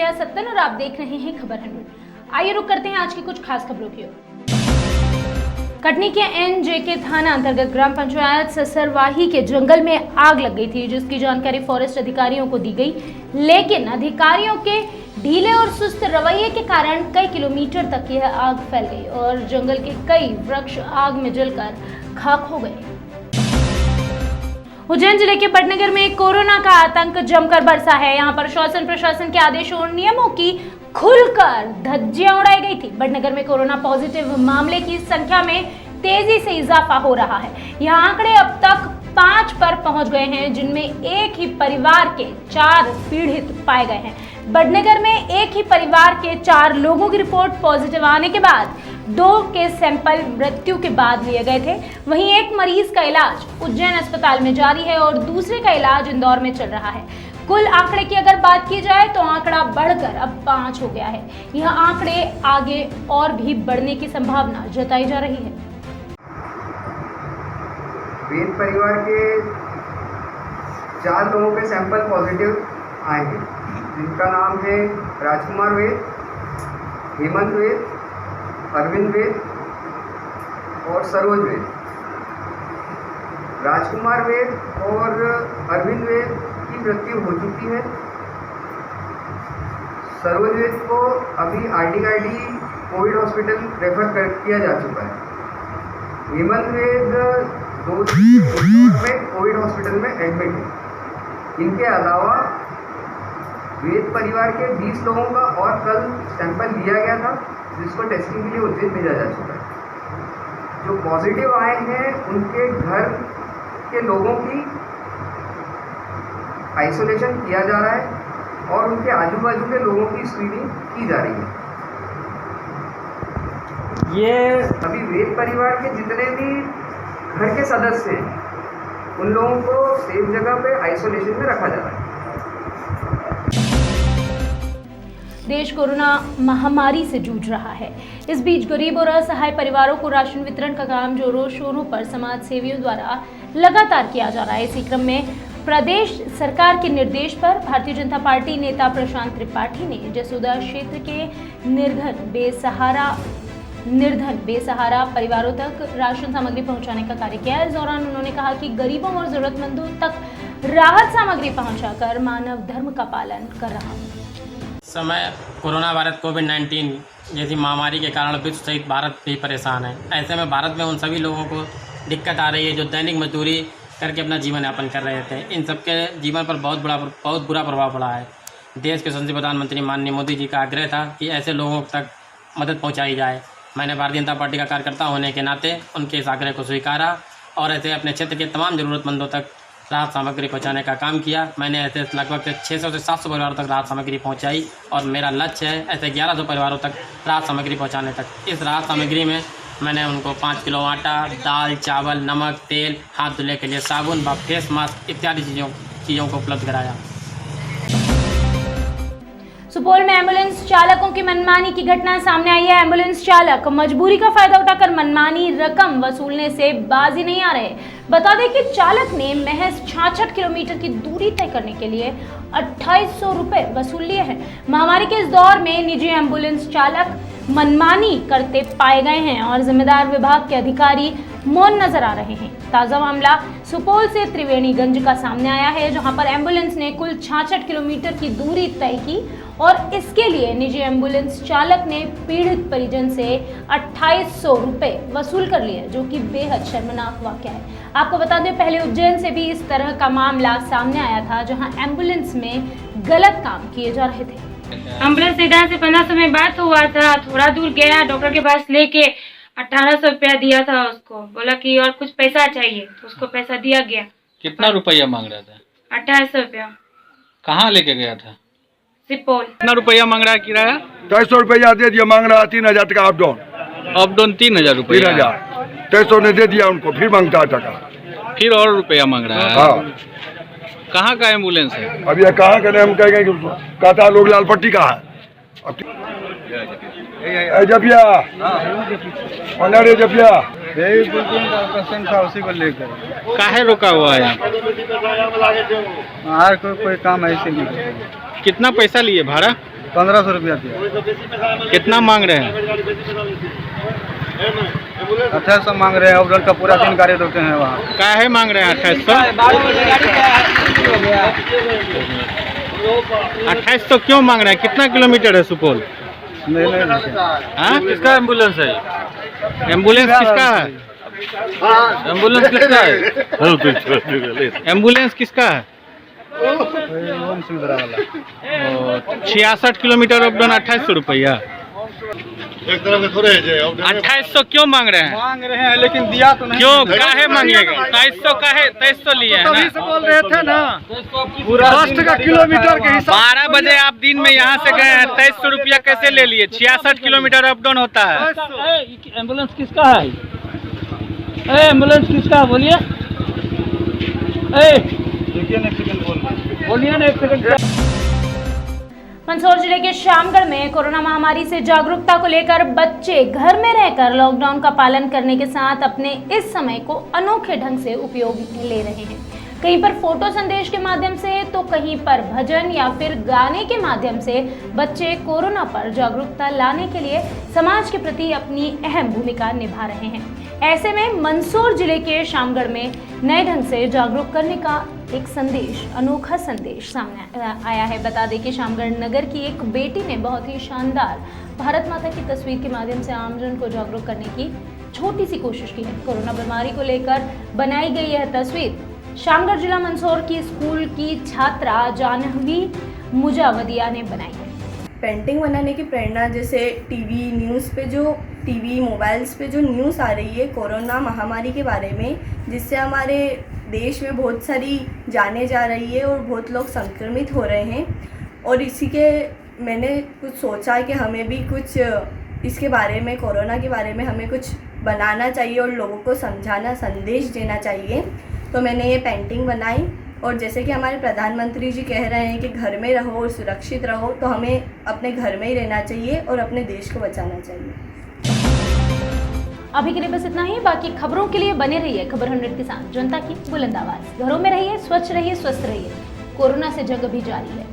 शुक्रिया सत्तन और आप देख रहे हैं खबर 100। आइए रुक करते हैं आज की कुछ खास खबरों की ओर। कटनी के NJK थाना अंतर्गत ग्राम पंचायत ससरवाही के जंगल में आग लग गई थी, जिसकी जानकारी फॉरेस्ट अधिकारियों को दी गई, लेकिन अधिकारियों के ढीले और सुस्त रवैये के कारण कई किलोमीटर तक यह आग फैल गई और जंगल के कई वृक्ष आग में जलकर खाक हो गए। उज्जैन जिले के पटनगर में कोरोना का आतंक जमकर बरसा है। यहाँ पर शासन प्रशासन के आदेश और नियमों की खुलकर धज्जियां उड़ाई गई थी। पटनगर में कोरोना पॉजिटिव मामले की संख्या में तेजी से इजाफा हो रहा है। यहाँ आंकड़े अब तक 5 पर पहुंच गए हैं, जिनमें एक ही परिवार के 4 पीड़ित पाए गए हैं। बड़नगर में एक ही परिवार के 4 लोगों की रिपोर्ट पॉजिटिव आने के बाद 2 के सैंपल मृत्यु के बाद लिए गए थे। वहीं एक मरीज का इलाज उज्जैन अस्पताल में जारी है और दूसरे का इलाज इंदौर में चल रहा है। कुल आंकड़े की अगर बात की जाए तो आंकड़ा बढ़कर अब 5 हो गया है। यह आंकड़े आगे और भी बढ़ने की संभावना जताई जा रही है। वेद परिवार के 4 लोगों के सैंपल पॉजिटिव आए हैं, जिनका नाम है राजकुमार वेद, हेमंत वेद, अरविंद वेद और सरोज वेद। राजकुमार वेद और अरविंद वेद की मृत्यु हो चुकी है। सरोज वेद को अभी RDID कोविड हॉस्पिटल रेफर किया जा चुका है। हेमंत वेद 2 में कोविड हॉस्पिटल में एडमिट है। इनके अलावा वेद परिवार के 20 लोगों का और कल सैंपल लिया गया था, जिसको टेस्टिंग के लिए उज्जैन भेजा जा चुका है। जो पॉजिटिव आए हैं उनके घर के लोगों की आइसोलेशन किया जा रहा है और उनके आजू बाजू के लोगों की स्क्रीनिंग की जा रही है। ये अभी वेद परिवार के जितने भी घर के सदस्य हैं उन लोगों को सेफ जगह पे आइसोलेशन में रखा जा रहा है। देश कोरोना महामारी से जूझ रहा है। इस बीच गरीब और असहाय परिवारों को राशन वितरण का काम जोरों शोरों पर समाज सेवियों द्वारा लगातार किया जा रहा है। इसी क्रम में प्रदेश सरकार के निर्देश पर भारतीय जनता पार्टी नेता प्रशांत त्रिपाठी ने जसोदा क्षेत्र के निर्धन बेसहारा परिवारों तक राशन सामग्री पहुंचाने का कार्य किया। इस दौरान उन्होंने कहा कि गरीबों और जरूरतमंदों तक राहत सामग्री पहुंचाकर मानव धर्म का पालन कर रहा हूं। समय कोरोना वायरस कोविड-19 जैसी महामारी के कारण विश्व सहित भारत भी परेशान है। ऐसे में भारत में उन सभी लोगों को दिक्कत आ रही है जो दैनिक मजदूरी करके अपना जीवन यापन कर रहे थे। इन सबके जीवन पर बहुत बुरा प्रभाव पड़ा है। देश के संसदीय प्रधानमंत्री माननीय मोदी जी का आग्रह था कि ऐसे लोगों तक मदद पहुँचाई जाए। मैंने भारतीय जनता पार्टी का कार्यकर्ता होने के नाते उनके इस आग्रह को स्वीकारा और ऐसे अपने क्षेत्र के तमाम ज़रूरतमंदों तक राहत सामग्री पहुंचाने का काम किया। मैंने ऐसे लगभग 600 से 700 परिवारों तक राहत सामग्री पहुंचाई और मेरा लक्ष्य है ऐसे 1100 परिवारों तक राहत सामग्री पहुंचाने तक। इस राहत सामग्री में मैंने उनको 5 किलो आटा, दाल, चावल, नमक, तेल, हाथ धुलने के लिए साबुन व फेस मास्क इत्यादि चीज़ों को उपलब्ध कराया। सुपौल में एम्बुलेंस चालकों की मनमानी की घटना सामने आई है। एम्बुलेंस चालक मजबूरी का फायदा उठाकर मनमानी रकम वसूलने से बाजी नहीं आ रहे। बता दें कि चालक ने महज 66 किलोमीटर की दूरी तय करने के लिए 2800 रुपए वसूल लिए हैं। महामारी के इस दौर में निजी एम्बुलेंस चालक मनमानी करते पाए गए हैं और जिम्मेदार विभाग के अधिकारी मौन नजर आ रहे हैं। ताजा मामला सुपौल से त्रिवेणीगंज का सामने आया है, जहां पर एम्बुलेंस ने कुल 66 किलोमीटर की दूरी तय की और इसके लिए निजी एम्बुलेंस चालक ने पीड़ित परिजन से 2800 रुपए वसूल कर लिए, जो कि बेहद शर्मनाक वाकया है। आपको बता दें, पहले उज्जैन से भी इस तरह का मामला सामने आया था, जहां एम्बुलेंस में गलत काम किए जा रहे थे। एम्बुलेंस इधर से 1500 में बात हुआ था, थोड़ा दूर गया, डॉक्टर के पास लेके 1800 रुपया दिया था उसको, बोला कि और कुछ पैसा चाहिए तो उसको पैसा दिया गया। कितना रुपया मांग रहा था? 2800 रुपया। कहाँ लेके गया था? सुपौल। कितना रुपया मांग रहा है किराया? 2300 रुपया दे दिया, मांग रहा 3000 टका अप डाउन 3000 रुपया। 3000 2300 ने दे दिया उनको, फिर मांगता है टका, फिर और रुपया मांग रहा है। हाँ। कहाँ का एम्बुलेंस है? अब ये कहाँ का हम कहेंगे, कहता लोग लाल पट्टी का है। जपिया जपिया पेशेंट था, उसी को लेकर। काहे रोका हुआ है यहाँ? कोई काम ऐसे नहीं। कितना पैसा लिए भाड़ा? 1500 रुपया दिया। कितना मांग रहे हैं? 2800 मांग रहे हैं। अपडाउन का पूरा दिन गाड़ी रोके हैं वहाँ। क्या है मांग रहे हैं? 2800 क्यों मांग रहे हैं? कितना किलोमीटर है सुपौल? नहीं हाँ? किसका एम्बुलेंस है? एम्बुलेंस किसका है? एम्बुलेंस किसका है? एम्बुलेंस किसका है? 66 किलोमीटर अप डाउन 2800 रुपया। 2800 क्यों मांग रहे हैं? मांग रहे हैं लेकिन दिया तो नहीं। क्यों काहे मांगिएगा? 2300 लिए है तभी ना? से बोल रहे थे ना, पूरा 10 का किलोमीटर के हिसाब। 12 बजे आप दिन में यहाँ से गए हैं, 2300 रुपया कैसे ले लिए? 66 किलोमीटर अप डाउन होता है। एम्बुलेंस किसका है? एम्बुलेंस किसका है बोलिए? देखिए ना, एक सेकंड बोलिए ना, एक सेकंड। मंदसौर जिले के शामगढ़ में कोरोना महामारी से जागरूकता को लेकर बच्चे घर में रहकर लॉकडाउन का पालन करने के साथ अपने इस समय को अनोखे ढंग से उपयोग में ले रहे हैं। कहीं पर फोटो संदेश के माध्यम से तो कहीं पर भजन या फिर गाने के माध्यम से बच्चे कोरोना पर जागरूकता लाने के लिए समाज के प्रति अपनी अहम भूमिका निभा रहे हैं। ऐसे में मंदसौर जिले के शामगढ़ में नए ढंग से जागरूक करने का एक संदेश, अनोखा संदेश सामने आया है। बता दें कि शामगढ़ नगर की एक बेटी ने बहुत ही शानदार भारत माता की तस्वीर के माध्यम से आमजन को जागरूक करने की छोटी सी कोशिश की है। कोरोना बीमारी को लेकर बनाई गई यह तस्वीर शामगढ़ जिला मंदसौर की स्कूल की छात्रा जानवी मुजावदिया ने बनाई है। पेंटिंग बनाने की प्रेरणा जैसे टीवी मोबाइल्स पे जो न्यूज़ आ रही है कोरोना महामारी के बारे में, जिससे हमारे देश में बहुत सारी जानें जा रही है और बहुत लोग संक्रमित हो रहे हैं। और इसी के मैंने कुछ सोचा कि हमें भी कुछ इसके बारे में, कोरोना के बारे में हमें कुछ बनाना चाहिए और लोगों को समझाना, संदेश देना चाहिए। तो मैंने ये पेंटिंग बनाई। और जैसे कि हमारे प्रधानमंत्री जी कह रहे हैं कि घर में रहो और सुरक्षित रहो, तो हमें अपने घर में ही रहना चाहिए और अपने देश को बचाना चाहिए। अभी के लिए बस इतना ही। बाकी खबरों के लिए बने रहिए खबर 100 के साथ। जनता की बुलंद आवाज। घरों में रहिए, स्वच्छ रहिए, स्वस्थ रहिए। कोरोना से जंग अभी जारी है।